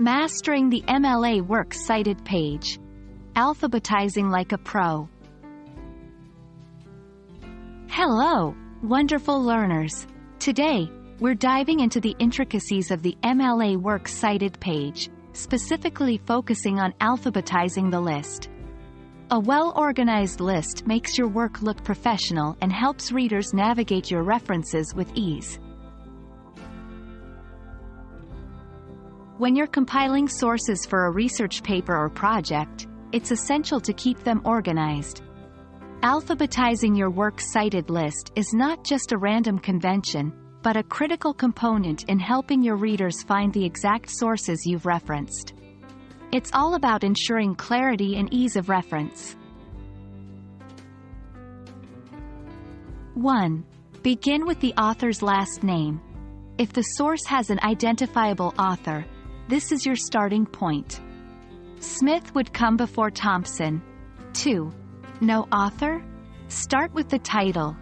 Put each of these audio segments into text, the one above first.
Mastering the MLA Works Cited Page. Alphabetizing like a pro. Hello, wonderful learners. Today, we're diving into the intricacies of the MLA Works Cited Page, specifically focusing on alphabetizing the list. A well-organized list makes your work look professional and helps readers navigate your references with ease. When you're compiling sources for a research paper or project, it's essential to keep them organized. Alphabetizing your works cited list is not just a random convention, but a critical component in helping your readers find the exact sources you've referenced. It's all about ensuring clarity and ease of reference. 1. Begin with the author's last name. If the source has an identifiable author, this is your starting point. Smith would come before Thompson. 2. No author? Start with the title.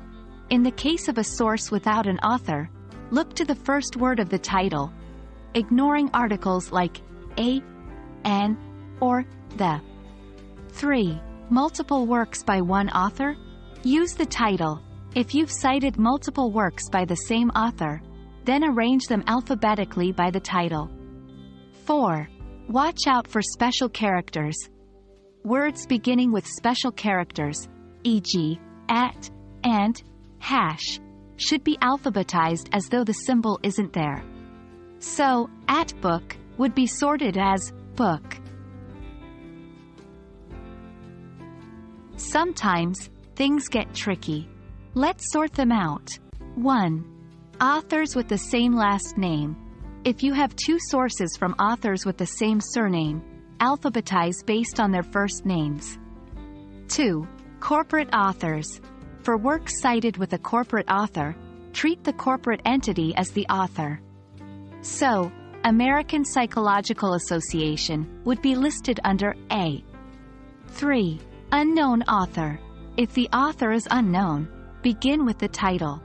In the case of a source without an author, look to the first word of the title, ignoring articles like a, an, or the. 3. Multiple works by one author? Use the title. If you've cited multiple works by the same author, then arrange them alphabetically by the title. 4. Watch out for special characters. Words beginning with special characters, e.g., at, and, hash, should be alphabetized as though the symbol isn't there. So, at book would be sorted as book. Sometimes, things get tricky. Let's sort them out. 1. Authors with the same last name. If you have two sources from authors with the same surname, alphabetize based on their first names. 2. Corporate authors. For works cited with a corporate author, treat the corporate entity as the author. So, American Psychological Association would be listed under A. 3. Unknown author. If the author is unknown, begin with the title.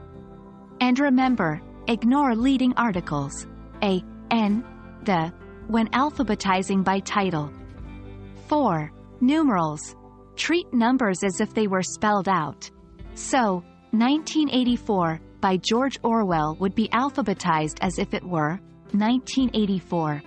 And remember, ignore leading articles, a, n, the, when alphabetizing by title. 4. Numerals. Treat numbers as if they were spelled out. So, 1984 by George Orwell would be alphabetized as if it were 1984.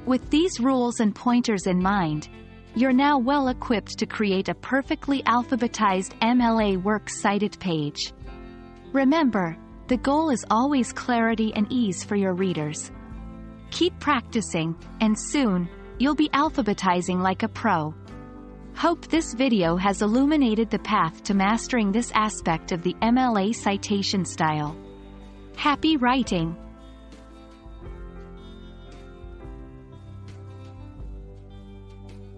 With these rules and pointers in mind, you're now well equipped to create a perfectly alphabetized MLA Works Cited Page. Remember, the goal is always clarity and ease for your readers. Keep practicing, and soon, you'll be alphabetizing like a pro. Hope this video has illuminated the path to mastering this aspect of the MLA citation style. Happy writing!